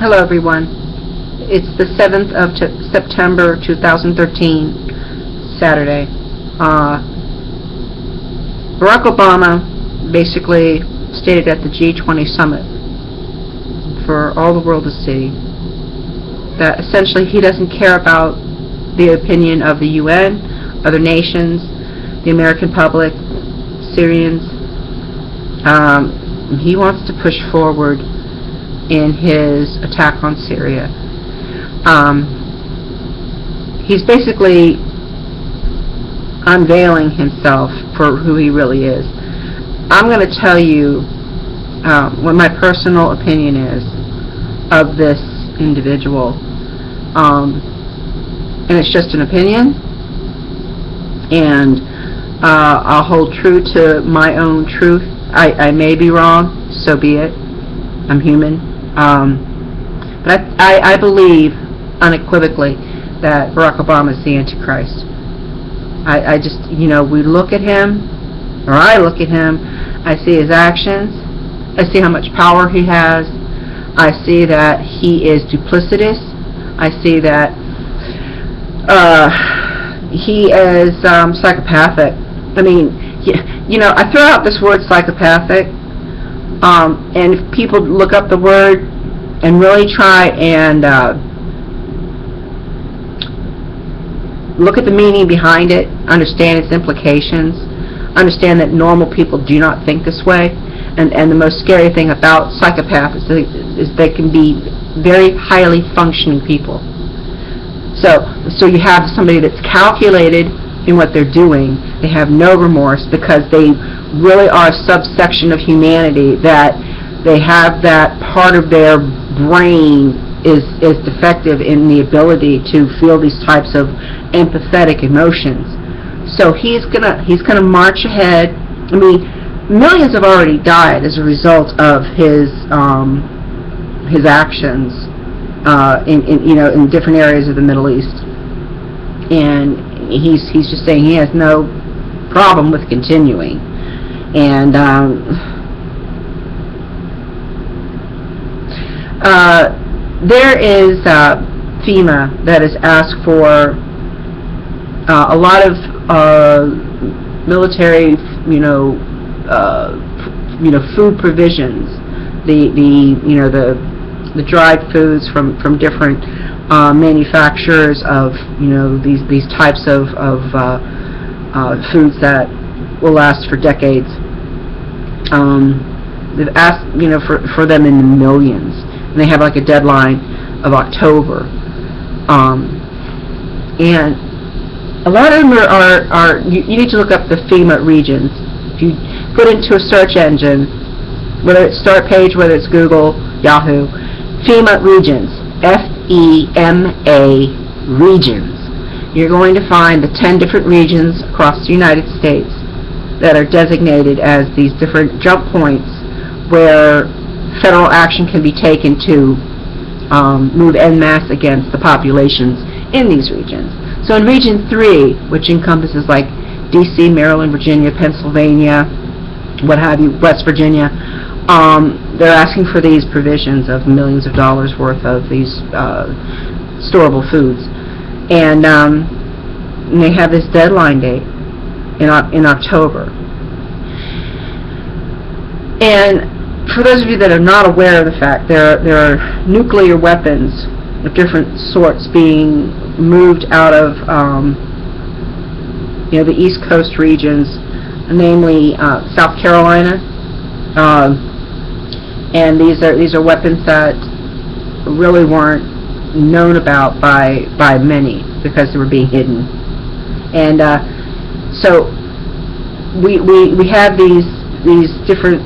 Hello everyone. It's the 7th of September 2013, Saturday. Barack Obama basically stated at the G20 summit for all the world to see that essentially he doesn't care about the opinion of the UN, other nations, the American public, Syrians. He wants to push forward in his attack on Syria. He's basically unveiling himself for who he really is. I'm going to tell you what my personal opinion is of this individual. And it's just an opinion, and I'll hold true to my own truth. I may be wrong, so be it. I'm human. But I believe unequivocally that Barack Obama is the Antichrist. I just, we look at him, or I look at him, I see his actions, I see how much power he has, I see that he is duplicitous, I see that he is psychopathic. I mean, I throw out this word psychopathic, and if people look up the word and really try and look at the meaning behind it, understand its implications, understand that normal people do not think this way, and the most scary thing about psychopaths is they can be very highly functioning people. So you have somebody that's calculated in what they're doing. They have no remorse because they really are a subsection of humanity, that they have that part of their brain is defective in the ability to feel these types of empathetic emotions. So he's gonna march ahead. I mean, millions have already died as a result of his actions in different areas of the Middle East, and he's just saying he has no problem with continuing. And there is FEMA that has asked for a lot of military, food provisions, the dried foods from different manufacturers of these types of foods that will last for decades. They've asked for them in the millions, and they have like a deadline of October. And a lot of them are you need to look up the FEMA regions. If you put into a search engine, whether it's Start Page, whether it's Google, Yahoo, FEMA regions, FEMA regions, you're going to find the 10 different regions across the United States that are designated as these different jump points where federal action can be taken to move en masse against the populations in these regions. So in Region 3, which encompasses like D.C., Maryland, Virginia, Pennsylvania, what have you, West Virginia, they're asking for these provisions of millions of dollars worth of these storable foods. And they have this deadline date in October. And for those of you that are not aware of the fact, there are nuclear weapons of different sorts being moved out of the East Coast regions, namely South Carolina, and these are weapons that really weren't known about by many because they were being hidden. And so we have these different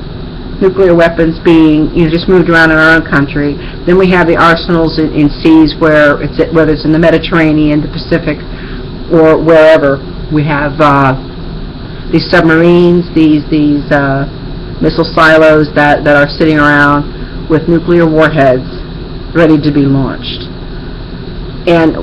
nuclear weapons being just moved around in our own country. Then we have the arsenals in seas whether it's in the Mediterranean, the Pacific, or wherever. We have these submarines, these missile silos that are sitting around with nuclear warheads ready to be launched. And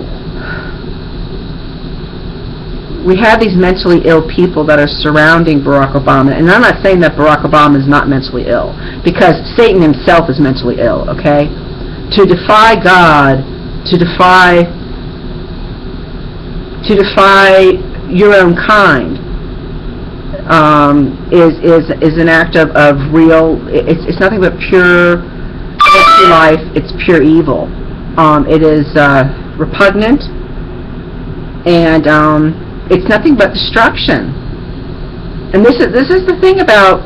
we have these mentally ill people that are surrounding Barack Obama, and I'm not saying that Barack Obama is not mentally ill, because Satan himself is mentally ill, okay? to defy God, to defy your own kind, is an act of real. It's nothing but pure anti-life. It's pure evil. It is repugnant, and it's nothing but destruction. And this is the thing about,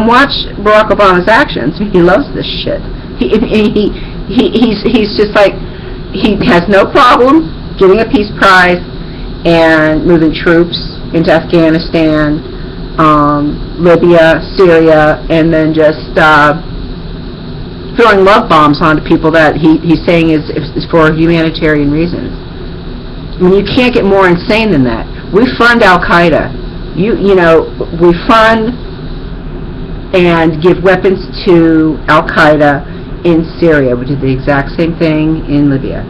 watch Barack Obama's actions. He loves this shit. He's just like, he has no problem getting a peace prize and moving troops into Afghanistan, Libya, Syria, and then just throwing love bombs onto people that he's saying is for humanitarian reasons. I mean, you can't get more insane than that. We fund Al-Qaeda. We fund and give weapons to Al-Qaeda in Syria. We did the exact same thing in Libya.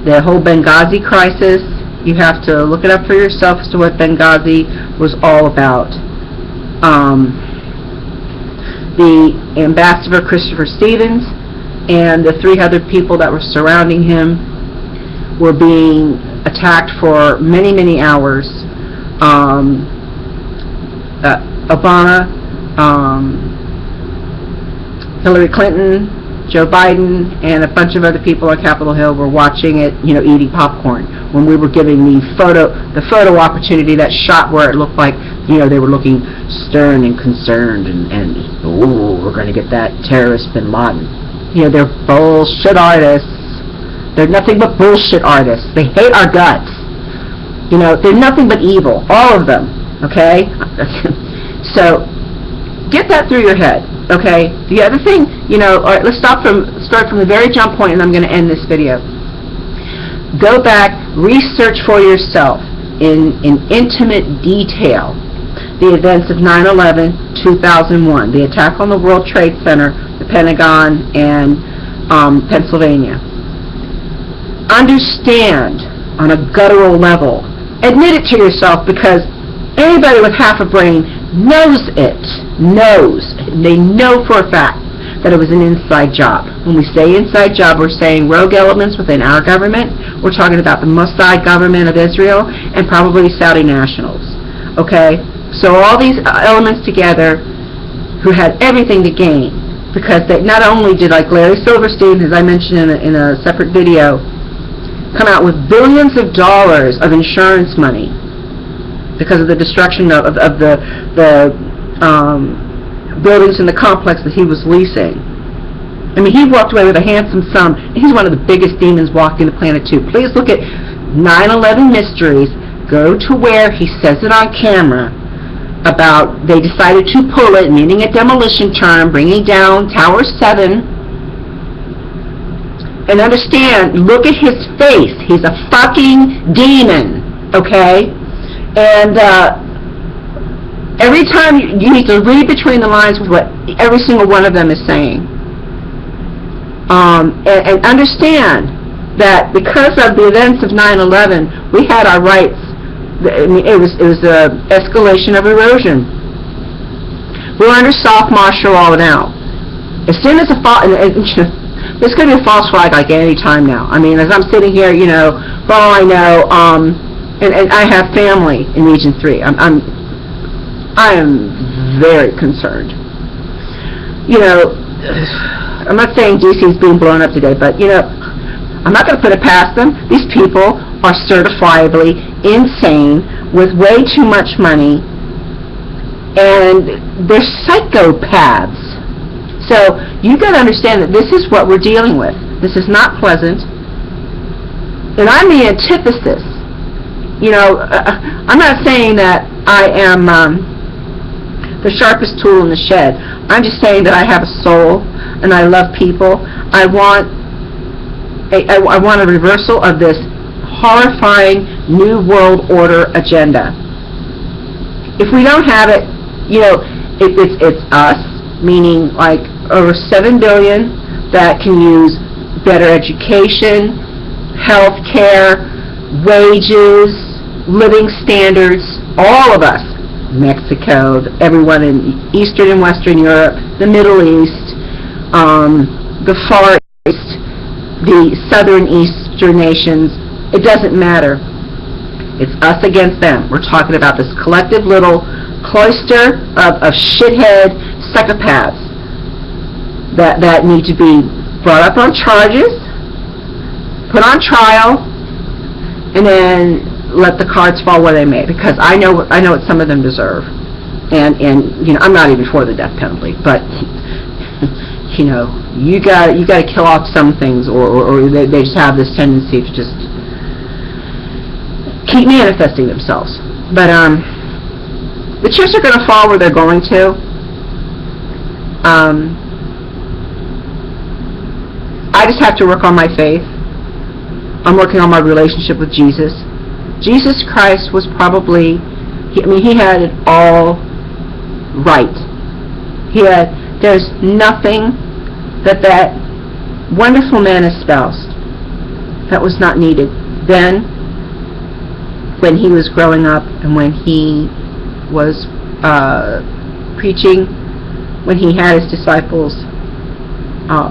The whole Benghazi crisis, you have to look it up for yourself as to what Benghazi was all about. The ambassador Christopher Stevens and the 3 other people that were surrounding him were being attacked for many, many hours. Obama, Hillary Clinton, Joe Biden, and a bunch of other people on Capitol Hill were watching it, eating popcorn when we were giving the photo opportunity, that shot where it looked like, they were looking stern and concerned and we're going to get that terrorist bin Laden. They're bullshit artists. They're nothing but bullshit artists. They hate our guts. They're nothing but evil, all of them. Okay? So get that through your head. Okay? The other thing, all right, let's start from the very jump point, and I'm going to end this video. Go back, research for yourself in intimate detail the events of 9/11, 2001, the attack on the World Trade Center, the Pentagon, and Pennsylvania. Understand on a guttural level. Admit it to yourself, because anybody with half a brain knows it. They know for a fact that it was an inside job. When we say inside job, we're saying rogue elements within our government. We're talking about the Mossad government of Israel and probably Saudi nationals. Okay? So all these elements together who had everything to gain, because they not only did, like Larry Silverstein, as I mentioned in a separate video, come out with billions of dollars of insurance money because of the destruction of the buildings in the complex that he was leasing. I mean, he walked away with a handsome sum. He's one of the biggest demons walking the planet, too. Please look at 9/11 Mysteries. Go to where he says it on camera about they decided to pull it, meaning a demolition term, bringing down Tower 7. And understand, look at his face. He's a fucking demon, okay? And every time you need to read between the lines with what every single one of them is saying. And understand that because of the events of 9/11, we had our rights. I mean, it was an escalation of erosion. We're under soft martial law now. As soon as there's going to be a false flag like any time now. I mean, as I'm sitting here, for all I know, and I have family in Region 3. I am very concerned. I'm not saying DC is being blown up today, but I'm not going to put it past them. These people are certifiably insane with way too much money, and they're psychopaths. So you got to understand that this is what we're dealing with. This is not pleasant, and I'm the antithesis. I'm not saying that I am the sharpest tool in the shed. I'm just saying that I have a soul and I love people. I want a reversal of this horrifying New World Order agenda. If we don't have it, it's us, meaning like over 7 billion that can use better education, health care, wages, living standards, all of us, Mexico, everyone in Eastern and Western Europe, the Middle East, the Far East, the Southern Eastern nations, it doesn't matter. It's us against them. We're talking about this collective little cloister of shithead psychopaths that need to be brought up on charges, put on trial, and then let the cards fall where they may. Because I know what some of them deserve, and I'm not even for the death penalty, but you got to kill off some things, or they just have this tendency to just keep manifesting themselves. But the chips are going to fall where they're going to. I just have to work on my faith. I'm working on my relationship with Jesus. Jesus Christ was probably, he had it all right. There's nothing that wonderful man espoused that was not needed then, when he was growing up, and when he was preaching, when he had his disciples,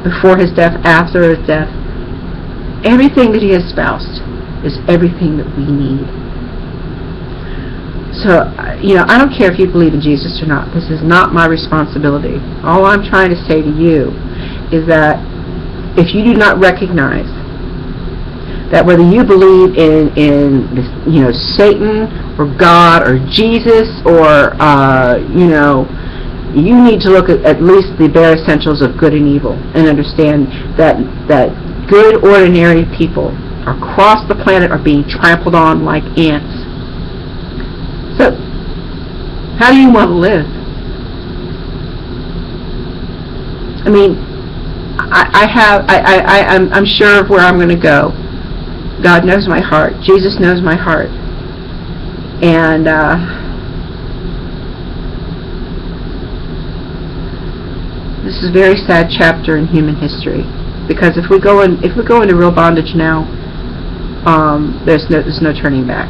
before his death, after his death. Everything that he espoused is everything that we need. So, I don't care if you believe in Jesus or not. This is not my responsibility. All I'm trying to say to you is that if you do not recognize that whether you believe in Satan or God or Jesus or you need to look at least the bare essentials of good and evil and understand that good, ordinary people across the planet are being trampled on like ants. So, how do you want to live? I mean, I'm sure of where I'm going to go. God knows my heart. Jesus knows my heart. And this is a very sad chapter in human history, because if we go into real bondage now, there's no turning back.